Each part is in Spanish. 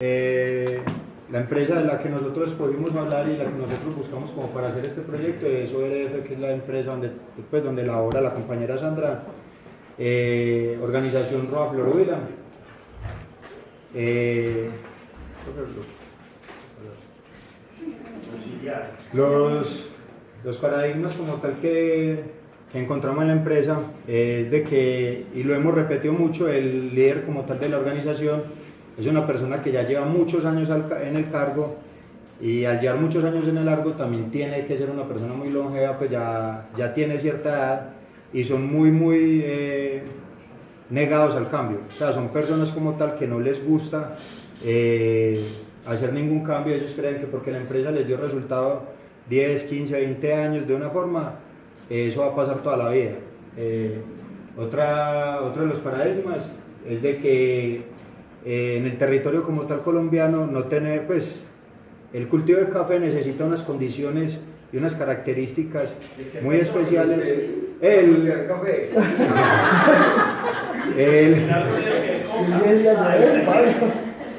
Eh, la empresa de la que nosotros pudimos hablar y la que nosotros buscamos como para hacer este proyecto es ORF, que es la empresa donde labora la compañera Sandra, organización Roa Florovila. Los paradigmas como tal que encontramos en la empresa es de que, y lo hemos repetido mucho, el líder como tal de la organización es una persona que ya lleva muchos años en el cargo, y al llevar muchos años en el cargo también tiene que ser una persona muy longeva, pues ya tiene cierta edad y son muy negados al cambio. O sea, son personas como tal que no les gusta hacer ningún cambio. Ellos creen que porque la empresa les dio resultado 10, 15, 20 años de una forma, eso va a pasar toda la vida. Otro de los paradigmas es de que en el territorio como tal colombiano no tiene, pues, el cultivo de café necesita unas condiciones y unas características muy especiales.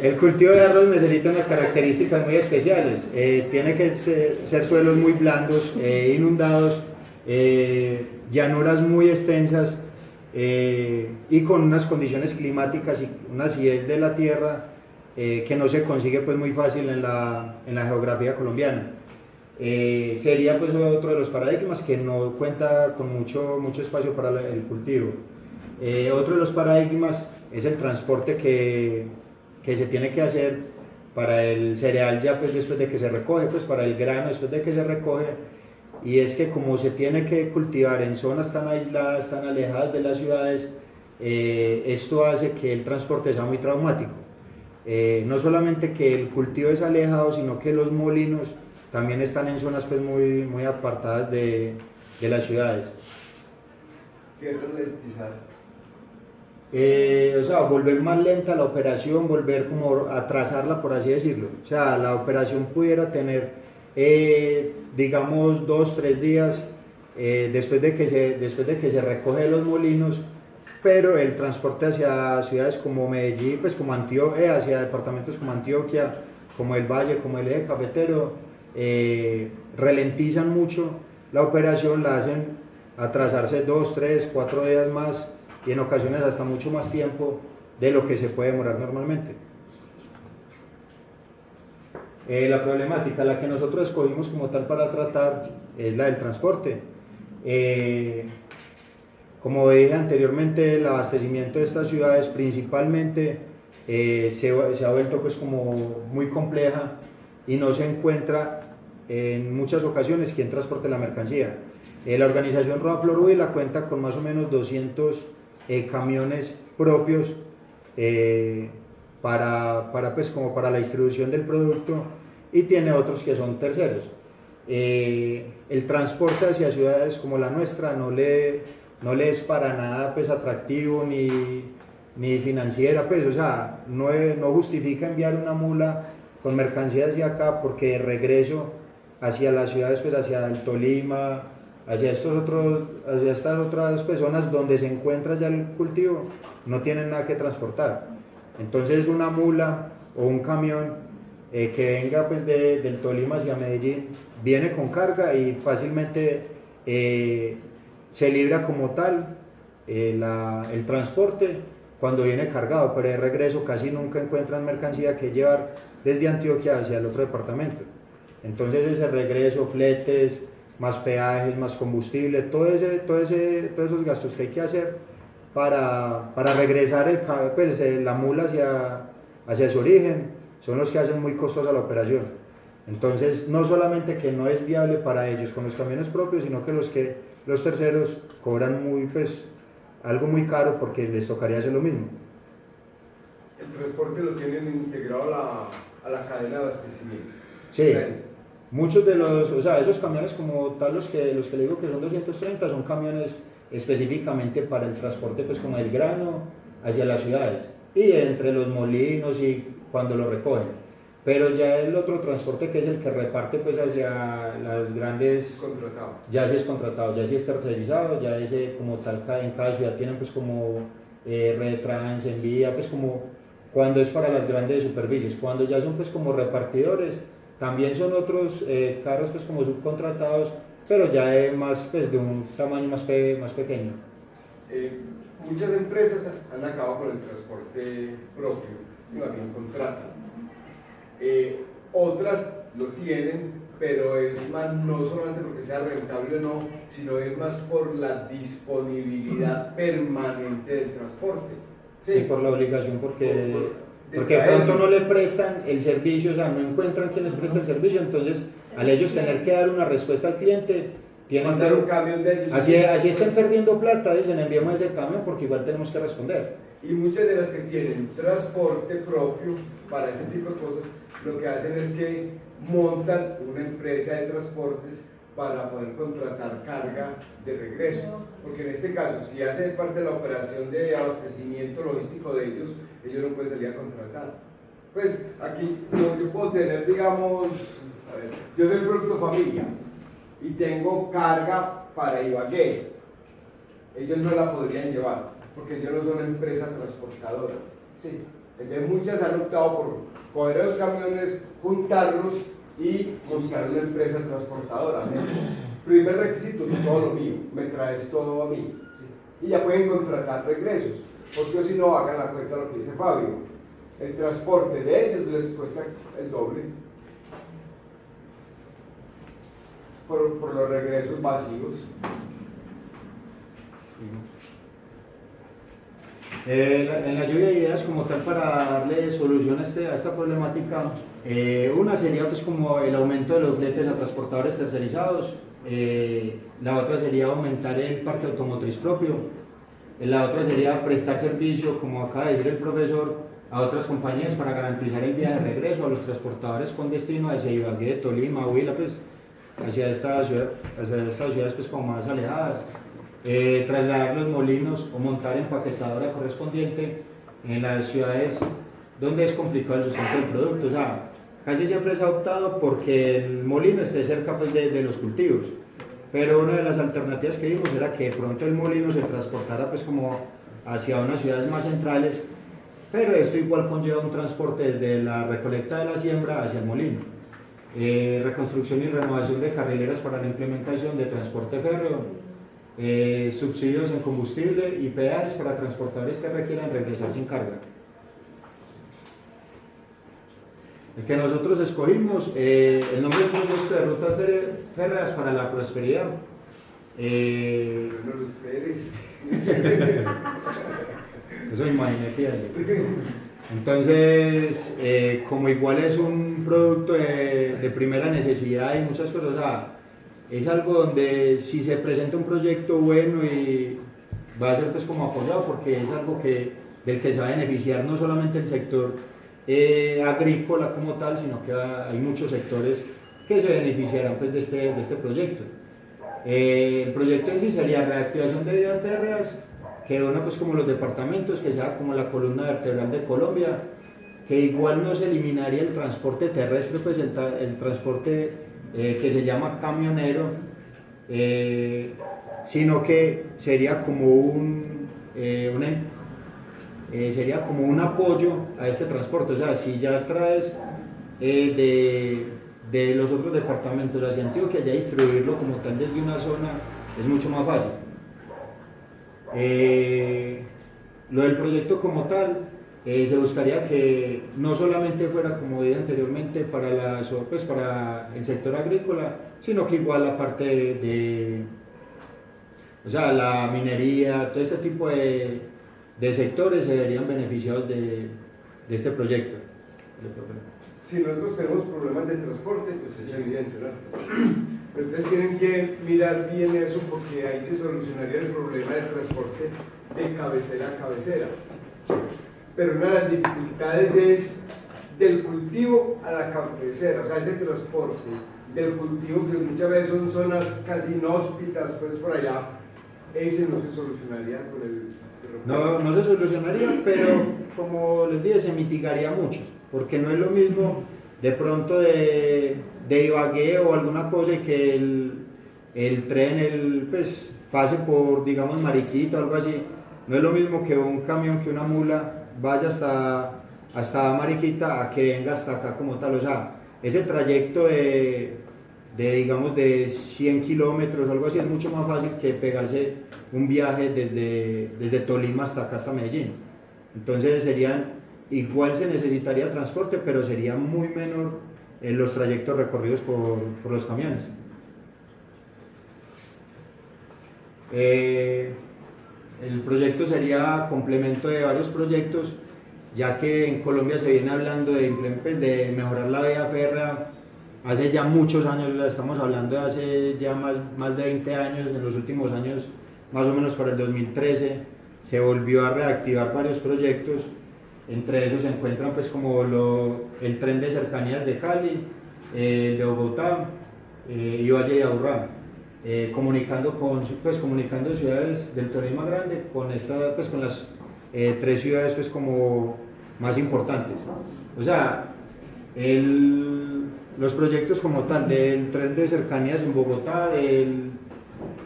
El cultivo de arroz necesita unas características muy especiales. Tiene que ser suelos muy blandos, inundados, llanuras muy extensas, y con unas condiciones climáticas y una acidez de la tierra que no se consigue pues muy fácil en la geografía colombiana. Sería pues otro de los paradigmas que no cuenta con mucho espacio para el cultivo. Otro de los paradigmas es el transporte que se tiene que hacer para el cereal ya pues después de que se recoge, pues para el grano después de que se recoge, y es que como se tiene que cultivar en zonas tan aisladas, tan alejadas de las ciudades, esto hace que el transporte sea muy traumático. No solamente que el cultivo es alejado, sino que los molinos también están en zonas pues muy apartadas de las ciudades. ¿Qué ralentizar? O sea, volver más lenta la operación, volver como a atrasarla, por así decirlo. O sea, la operación pudiera tener, digamos, 2, 3 días después de que se recoge los molinos, pero el transporte hacia ciudades como Medellín, pues como Antioquia, hacia departamentos como Antioquia, como el Valle, como el Eje Cafetero, ralentizan mucho la operación, la hacen atrasarse 2, 3, 4 días más, y en ocasiones hasta mucho más tiempo de lo que se puede demorar normalmente. La problemática, la que nosotros escogimos como tal para tratar, es la del transporte. Como dije anteriormente, el abastecimiento de estas ciudades principalmente se ha vuelto pues como muy compleja, y no se encuentra en muchas ocasiones quien transporte la mercancía. La organización Roa Florovila cuenta con más o menos 200 camiones propios pues como para la distribución del producto, y tiene otros que son terceros. El transporte hacia ciudades como la nuestra no le es para nada pues atractivo ni financiera, pues, o sea, no justifica enviar una mula con mercancía hacia acá, porque de regreso hacia las ciudades, pues hacia el Tolima, hacia estas otras personas donde se encuentra ya el cultivo, no tienen nada que transportar. Entonces una mula o un camión que venga pues del Tolima hacia Medellín viene con carga y fácilmente se libra como tal el transporte cuando viene cargado, pero de regreso casi nunca encuentran mercancía que llevar desde Antioquia hacia el otro departamento. Entonces ese regreso, fletes, más peajes, más combustible, todos esos gastos que hay que hacer para regresar la mula hacia su origen, son los que hacen muy costosa la operación. Entonces no solamente que no es viable para ellos con los camiones propios, sino que los terceros cobran algo muy caro, porque les tocaría hacer lo mismo. El transporte lo tienen integrado a la cadena de abastecimiento. Sí, muchos de esos camiones como tal, los que le digo que son 230, son camiones específicamente para el transporte pues como el grano hacia las ciudades y entre los molinos y cuando lo recogen. Pero ya el otro transporte, que es el que reparte pues hacia las grandes, ya sí es contratado, ya sí es tercerizado, ya ese como tal en cada ciudad tienen pues como Retrans, Envía, pues como cuando es para las grandes superficies. Cuando ya son pues como repartidores, también son otros carros pues como subcontratados, pero ya es más pues de un tamaño más pequeño. Muchas empresas han acabado con el transporte propio, si más bien contratan. Otras lo tienen, pero es más no solamente porque sea rentable o no, sino es más por la disponibilidad permanente del transporte. Sí, y por la obligación, porque de pronto no le prestan el servicio, o sea, no encuentran quien les presta el servicio, entonces al ellos tener que dar una respuesta al cliente, tienen mandar un camión de ellos. Así estén perdiendo plata, dicen enviamos ese camión porque igual tenemos que responder. Y muchas de las que tienen transporte propio para ese tipo de cosas, lo que hacen es que montan una empresa de transportes para poder contratar carga de regreso, porque en este caso, si hace parte de la operación de abastecimiento logístico de ellos, ellos no pueden salir a contratar. Pues aquí yo puedo tener, digamos, a ver, yo soy producto familia y tengo carga para Ibagué, ellos no la podrían llevar, porque ellos no son empresa transportadora. Sí. Entonces muchas han optado por coger esos camiones, juntarlos y buscar una empresa transportadora. Primer requisito, todo lo mío, me traes todo a mí. ¿Sí? Y ya pueden contratar regresos, porque si no, hagan la cuenta de lo que dice Fabio. El transporte de ellos les cuesta el doble por los regresos vacíos. En la lluvia de ideas como tal para darle solución a esta problemática, una sería pues como el aumento de los fletes a transportadores tercerizados, la otra sería aumentar el parque automotriz propio, la otra sería prestar servicio, como acaba de decir el profesor, a otras compañías para garantizar el viaje de regreso a los transportadores con destino hacia Ibagué, Tolima, Huila, pues hacia estas ciudades pues como más alejadas. Trasladar los molinos o montar empaquetadora correspondiente en las ciudades donde es complicado el sustento del producto. O sea, casi siempre se ha optado porque el molino esté cerca pues, de los cultivos, pero una de las alternativas que vimos era que de pronto el molino se transportara pues como hacia unas ciudades más centrales, pero esto igual conlleva un transporte desde la recolecta de la siembra hacia el molino. Reconstrucción y renovación de carrileras para la implementación de transporte férreo, subsidios en combustible y peajes para transportadores que requieran regresar sin carga. El que nosotros escogimos, el nombre del proyecto de Rutas Férreas para la Prosperidad. No lo esperes. Eso imaginé que entonces, como igual es un producto de primera necesidad y muchas cosas, o sea, es algo donde si se presenta un proyecto bueno y va a ser pues como apoyado porque es algo del que se va a beneficiar no solamente el sector agrícola como tal, sino que hay muchos sectores que se beneficiarán pues de este proyecto. El proyecto en sí sería reactivación de vías férreas, que una pues como los departamentos, que sea como la columna vertebral de Colombia, que igual no se eliminaría el transporte terrestre, pues el transporte que se llama camionero, sino que sería como sería como un apoyo a este transporte. O sea, si ya traes de los otros departamentos hacia Antioquia, ya distribuirlo como tal desde una zona es mucho más fácil. Lo del proyecto como tal, se buscaría que no solamente fuera, como dije anteriormente, para el sector agrícola, sino que igual la parte o sea, la minería, todo este tipo de sectores se verían beneficiados de este proyecto. Si nosotros tenemos problemas de transporte, pues es evidente, ¿no? Pero entonces tienen que mirar bien eso porque ahí se solucionaría el problema del transporte de cabecera a cabecera. Pero una de las dificultades es del cultivo a la cabecera, o sea, ese transporte del cultivo, que muchas veces son zonas casi inhóspitas, pues por allá, ese no se solucionaría con el... No se solucionaría, pero como les dije, se mitigaría mucho, porque no es lo mismo de pronto de Ibagué o alguna cosa y que el tren pues, pase por, digamos, Mariquita o algo así. No es lo mismo que un camión, que una mula vaya hasta Mariquita a que venga hasta acá como tal. O sea, ese trayecto digamos, de 100 kilómetros o algo así es mucho más fácil que pegarse un viaje desde Tolima hasta acá, hasta Medellín. Entonces igual se necesitaría transporte, pero sería muy menor en los trayectos recorridos por los camiones. El proyecto sería complemento de varios proyectos, ya que en Colombia se viene hablando de mejorar la vía férrea hace ya muchos años, estamos hablando de hace ya más de 20 años. En los últimos años, más o menos para el 2013, se volvió a reactivar varios proyectos. Entre esos se encuentran pues como el tren de cercanías de Cali, el de Bogotá y Valle de Aburrá, comunicando ciudades del Tolima Grande con las 3 ciudades pues como más importantes. O sea, los proyectos como tal del tren de cercanías en Bogotá,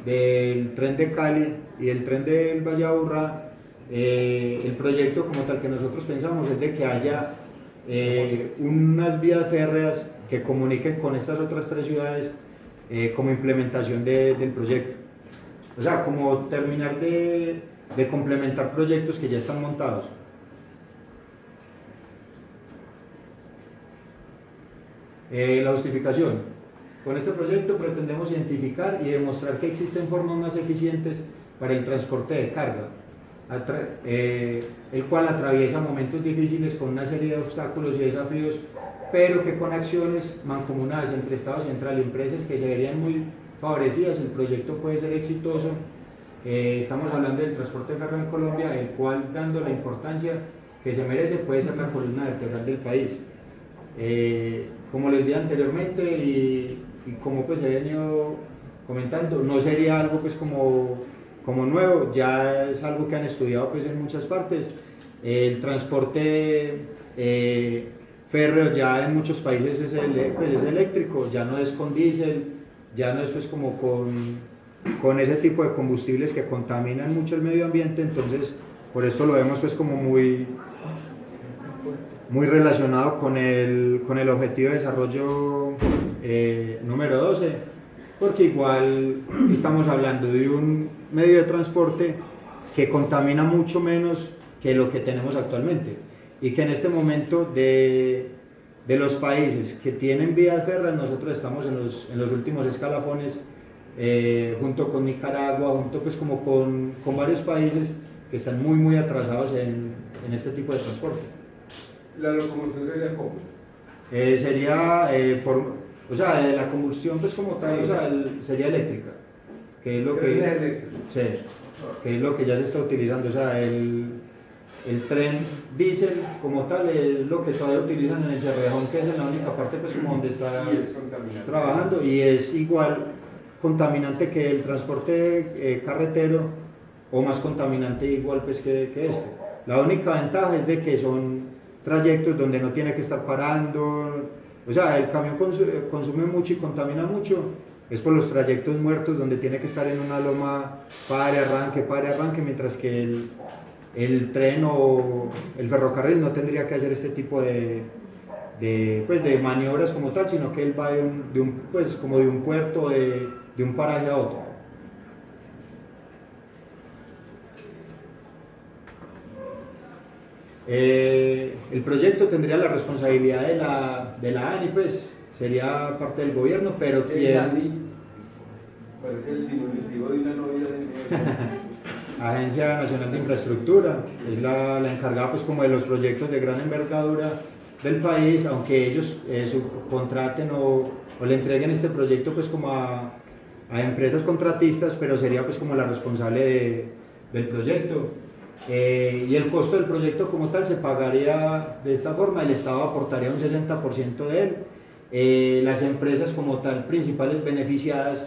del tren de Cali y el tren del Valle de Aburrá, el proyecto como tal que nosotros pensamos es de que haya unas vías férreas que comuniquen con estas otras 3 ciudades como implementación del proyecto. O sea, como terminar de complementar proyectos que ya están montados. La justificación. Con este proyecto pretendemos identificar y demostrar que existen formas más eficientes para el transporte de carga, el cual atraviesa momentos difíciles con una serie de obstáculos y desafíos, pero que con acciones mancomunadas entre Estado central y empresas que se verían muy favorecidas, el proyecto puede ser exitoso. Estamos hablando del transporte férreo en Colombia, el cual, dando la importancia que se merece, puede ser la columna vertebral del país. Como les dije anteriormente y como pues he venido comentando, no sería algo pues como nuevo, ya es algo que han estudiado pues en muchas partes. El transporte férreo ya en muchos países es eléctrico, ya no es con diésel, ya no es pues como con ese tipo de combustibles que contaminan mucho el medio ambiente. Entonces por esto lo vemos pues como muy relacionado con el objetivo de desarrollo número 12, porque igual estamos hablando de un medio de transporte que contamina mucho menos que lo que tenemos actualmente, y que en este momento de los países que tienen vías férreas, nosotros estamos en los últimos escalafones, junto con Nicaragua, junto pues como con varios países que están muy atrasados en este tipo de transporte. ¿La locomoción sería cómo? Sería la combustión pues como tal, o sea, sería eléctrica, que es lo sí, que es lo que ya se está utilizando. O sea, el tren diésel como tal es lo que todavía utilizan en el Cerrejón, que es la única parte pues como donde está trabajando, y es igual contaminante que el transporte carretero, o más contaminante igual pues que este. La única ventaja es de que son trayectos donde no tiene que estar parando. O sea, el camión consume mucho y contamina mucho, es por los trayectos muertos donde tiene que estar en una loma, pare, arranque, mientras que el tren o el ferrocarril no tendría que hacer este tipo de maniobras como tal, sino que él va como de un puerto, de un paraje a otro. El proyecto tendría la responsabilidad de la ANI, pues sería parte del gobierno, pero ANI parece el diminutivo de una novia de Agencia Nacional de Infraestructura, es la encargada pues como de los proyectos de gran envergadura del país, aunque ellos subcontraten o le entreguen este proyecto pues como a empresas contratistas, pero sería pues como la responsable del proyecto. Y el costo del proyecto como tal se pagaría de esta forma, el Estado aportaría un 60% de él, las empresas como tal principales beneficiadas.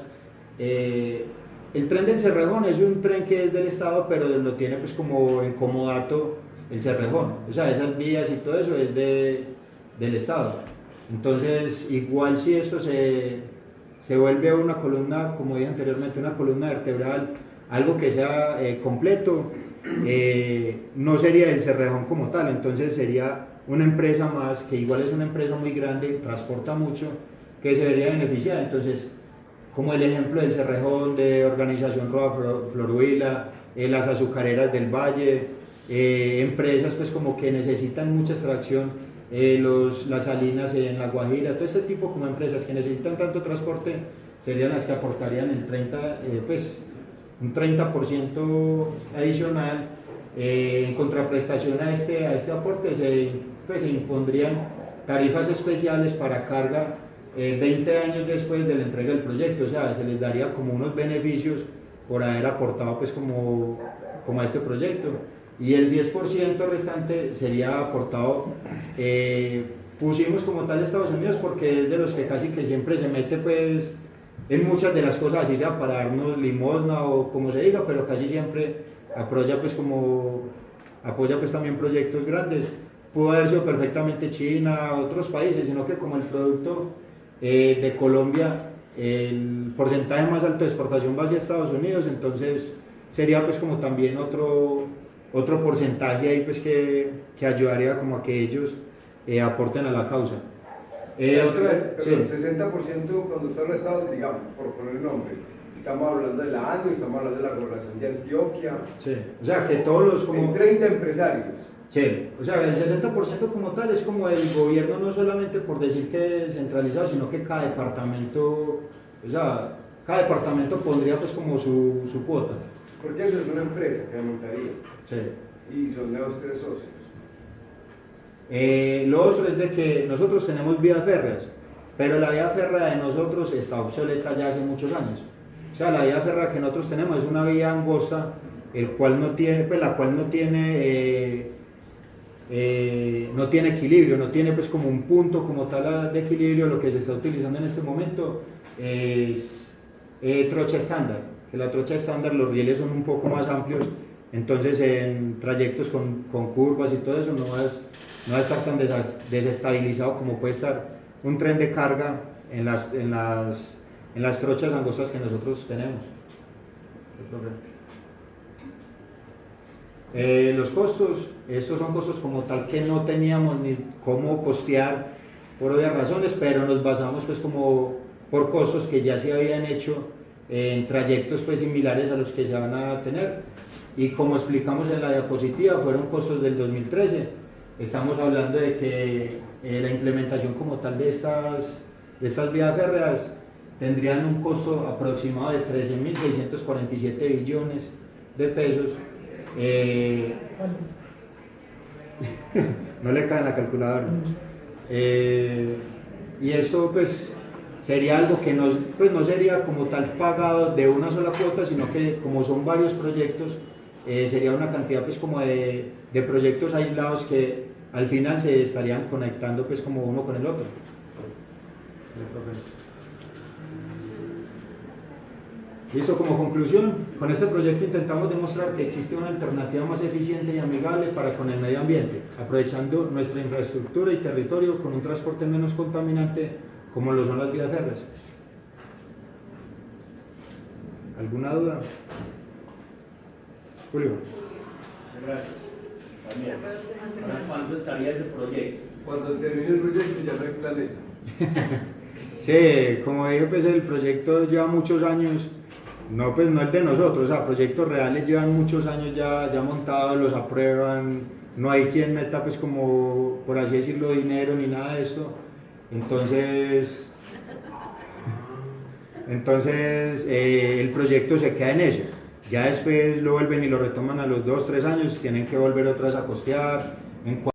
El tren del Cerrejón es un tren que es del Estado, pero lo tiene pues como en comodato el Cerrejón, o sea, esas vías y todo eso es del Estado. Entonces igual si esto se vuelve una columna, como dije anteriormente, una columna vertebral, algo que sea completo, no sería el Cerrejón como tal, entonces sería una empresa más, que igual es una empresa muy grande, transporta mucho, que se vería beneficiada. Entonces, como el ejemplo del Cerrejón, de Organización Roa Florhuila, las azucareras del Valle, empresas pues como que necesitan mucha extracción, las salinas en La Guajira, todo este tipo como empresas que necesitan tanto transporte, serían las que aportarían el 30, pues un 30% adicional. En contraprestación a este aporte se impondrían tarifas especiales para carga 20 años después de la entrega del proyecto, o sea, se les daría como unos beneficios por haber aportado pues como a este proyecto, y el 10% restante sería aportado, pusimos como tal Estados Unidos porque es de los que casi que siempre se mete pues en muchas de las cosas, así sea para darnos limosna o como se diga, pero casi siempre apoya pues también proyectos grandes. Pudo haber sido perfectamente China, otros países, sino que como el producto de Colombia, el porcentaje más alto de exportación va hacia Estados Unidos, entonces sería pues como también otro porcentaje ahí pues que ayudaría como a que ellos aporten a la causa. Perdón, 60% cuando usted habla de Estados, digamos, por poner el nombre, estamos hablando de la ANDO, estamos hablando de la Gobernación de Antioquia. Sí, o sea que todos los como... En 30 empresarios. Sí, o sea, el 60% como tal es como el gobierno, no solamente por decir que es centralizado, sino que cada departamento, o sea, cada departamento pondría pues como su cuota. Porque eso es una empresa que montaría. Sí. Y son los 3 socios. Lo otro es de que nosotros tenemos vías férreas, pero la vía férrea de nosotros está obsoleta ya hace muchos años. O sea, la vía férrea que nosotros tenemos es una vía angosta, la cual no tiene no tiene equilibrio, no tiene pues como un punto como tal de equilibrio. Lo que se está utilizando en este momento es trocha estándar, que la trocha estándar los rieles son un poco más amplios, entonces en trayectos con curvas y todo eso no va a estar tan desestabilizado como puede estar un tren de carga en las trochas angostas que nosotros tenemos. Los costos, estos son costos como tal que no teníamos ni cómo costear por obvias razones, pero nos basamos pues como por costos que ya se habían hecho en trayectos pues similares a los que se van a tener, y como explicamos en la diapositiva fueron costos del 2013. Estamos hablando de que la implementación como tal de estas vías férreas tendrían un costo aproximado de 13.647 billones de pesos. No le cae en la calculadora. Y esto pues sería algo que no sería como tal pagado de una sola cuota, sino que como son varios proyectos, sería una cantidad pues como de proyectos aislados que al final se estarían conectando pues como uno con el otro. Listo, como conclusión, con este proyecto intentamos demostrar que existe una alternativa más eficiente y amigable para con el medio ambiente, aprovechando nuestra infraestructura y territorio con un transporte menos contaminante como lo son las vías férreas. ¿Alguna duda? Julio. Gracias. También. ¿Cuándo estaría ese proyecto? Cuando termine el proyecto ya no hay planeta. Sí, como dije, pues el proyecto lleva muchos años. No, pues no el de nosotros, o sea, proyectos reales llevan muchos años ya montados, los aprueban, no hay quien meta pues como, por así decirlo, dinero ni nada de esto. Entonces el proyecto se queda en eso. Ya después lo vuelven y lo retoman a los 2-3 años, tienen que volver otra vez a costear.